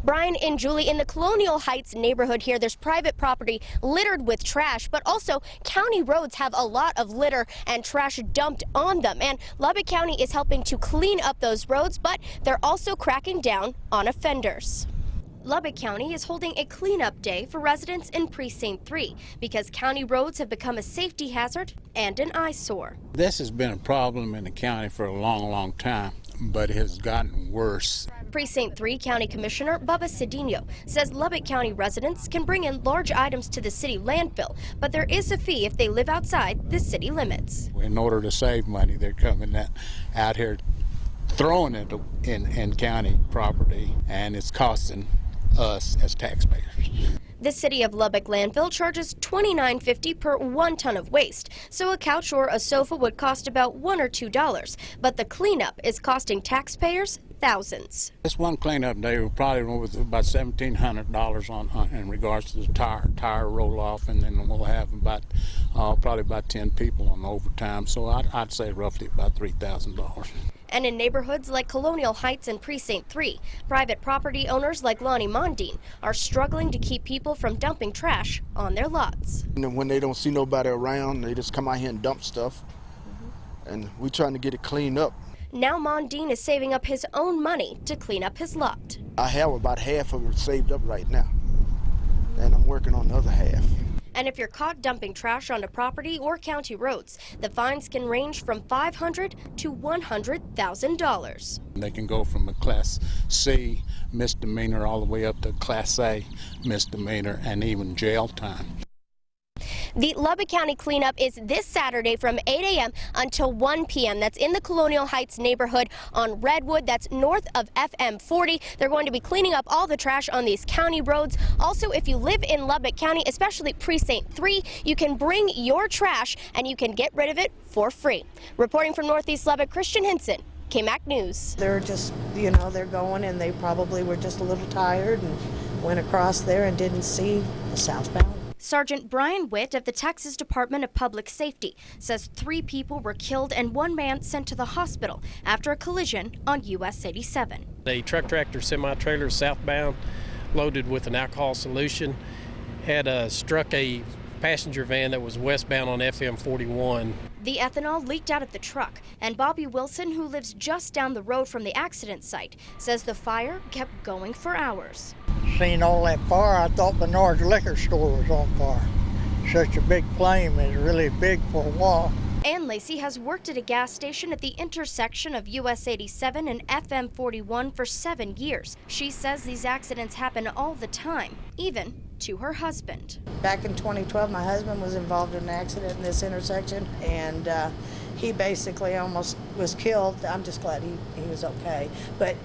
Brian and Julie, in the Colonial Heights neighborhood here, there's private property littered with trash, but also county roads have a lot of litter and trash dumped on them. And Lubbock County is helping to clean up those roads, but they're also cracking down on offenders. Lubbock County is holding a cleanup day for residents in Precinct 3 because county roads have become a safety hazard and an eyesore. This has been a problem in the county for a long time, but it has gotten worse. Precinct 3 County Commissioner Bubba Cedinho says Lubbock County residents can bring in large items to the city landfill, but there is a fee if they live outside the city limits. In order to save money, they're coming out here throwing it in county property, and it's costing us as taxpayers. The city of Lubbock landfill charges $29.50 per 1 ton of waste, so a couch or a sofa would cost about $1 or $2, but the cleanup is costing taxpayers thousands. This one cleanup day will probably worth about $1,700 on in regards to the tire roll off, and then we'll have probably about 10 people on overtime, so I'd say roughly about $3,000. And in neighborhoods like Colonial Heights and Precinct 3, private property owners like Lonnie Mondine are struggling to keep people from dumping trash on their lots. And when they don't see nobody around, they just come out here and dump stuff, and we're trying to get it cleaned up. Now Mondine is saving up his own money to clean up his lot. I have about half of it saved up right now, and I'm working on the other half. And if you're caught dumping trash onto property or county roads, the fines can range from $500 to $100,000. They can go from a Class C misdemeanor all the way up to Class A misdemeanor and even jail time. The Lubbock County cleanup is this Saturday from 8 a.m. until 1 p.m. That's in the Colonial Heights neighborhood on Redwood. That's north of FM 40. They're going to be cleaning up all the trash on these county roads. Also, if you live in Lubbock County, especially Precinct 3, you can bring your trash and you can get rid of it for free. Reporting from Northeast Lubbock, Christian Hinson, KMAC News. They're just, they're going, and they probably were just a little tired and went across there and didn't see the southbound. Sergeant Brian Witt of the Texas Department of Public Safety says 3 people were killed and 1 man sent to the hospital after a collision on US 87. A truck tractor semi-trailer southbound loaded with an alcohol solution had struck a passenger van that was westbound on FM 41. The ethanol leaked out of the truck, and Bobby Wilson, who lives just down the road from the accident site, says the fire kept going for hours. Seen all that fire, I thought Bernard's liquor store was on fire. Such a big flame is really big for a while. Ann Lacey has worked at a gas station at the intersection of US 87 and FM 41 for 7 years. She says these accidents happen all the time, even to her husband. Back in 2012, my husband was involved in an accident in this intersection, and he basically almost was killed. I'm just glad he was okay, but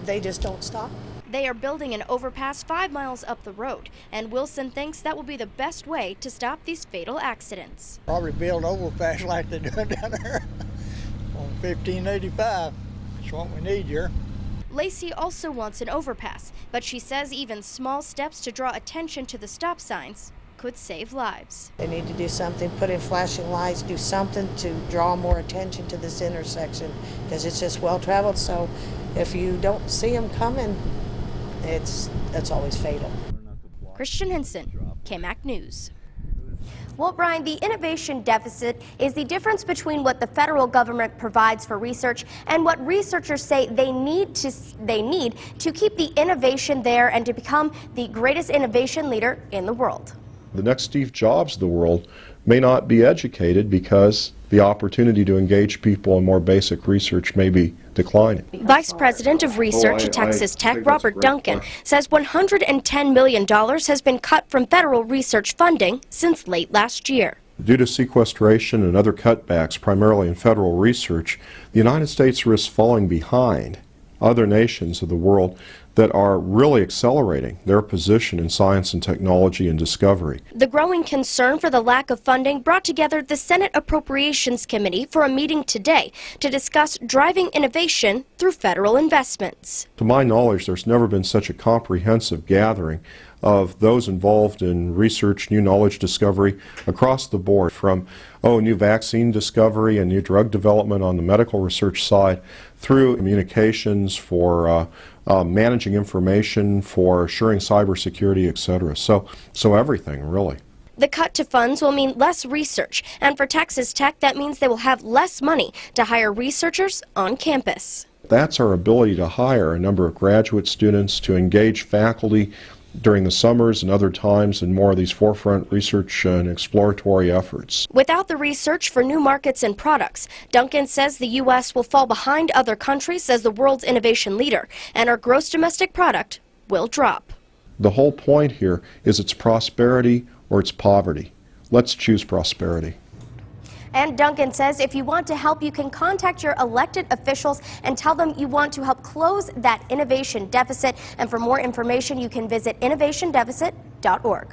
they just don't stop. They are building an overpass 5 miles up the road, and Wilson thinks that will be the best way to stop these fatal accidents. Probably build overpass like they're doing down there on 1585. That's what we need here. Lacey also wants an overpass, but she says even small steps to draw attention to the stop signs could save lives. They need to do something, put in flashing lights, do something to draw more attention to this intersection, because it's just well traveled. So if you don't see them coming, that's always fatal. Christian Hinson, KMAC News. Well, Brian, the innovation deficit is the difference between what the federal government provides for research and what researchers say they need to keep the innovation there and to become the greatest innovation leader in the world. The next Steve Jobs of the world may not be educated because the opportunity to engage people in more basic research may be declining. Vice President of Research at Texas Tech, Robert Duncan, says $110 million has been cut from federal research funding since late last year. Due to sequestration and other cutbacks, primarily in federal research, the United States risks falling behind other nations of the world that are really accelerating their position in science and technology and discovery. The growing concern for the lack of funding brought together the Senate Appropriations Committee for a meeting today to discuss driving innovation through federal investments. To my knowledge, there's never been such a comprehensive gathering of those involved in research, new knowledge discovery across the board, from new vaccine discovery and new drug development on the medical research side, through communications for managing information, for assuring cybersecurity, etc. So everything, really. The cut to funds will mean less research, and for Texas Tech, that means they will have less money to hire researchers on campus. That's our ability to hire a number of graduate students, to engage faculty during the summers and other times in more of these forefront research and exploratory efforts. Without the research for new markets and products, Duncan says the U.S. will fall behind other countries as the world's innovation leader, and our gross domestic product will drop. The whole point here is it's prosperity or it's poverty. Let's choose prosperity. And Duncan says if you want to help, you can contact your elected officials and tell them you want to help close that innovation deficit. And for more information, you can visit innovationdeficit.org.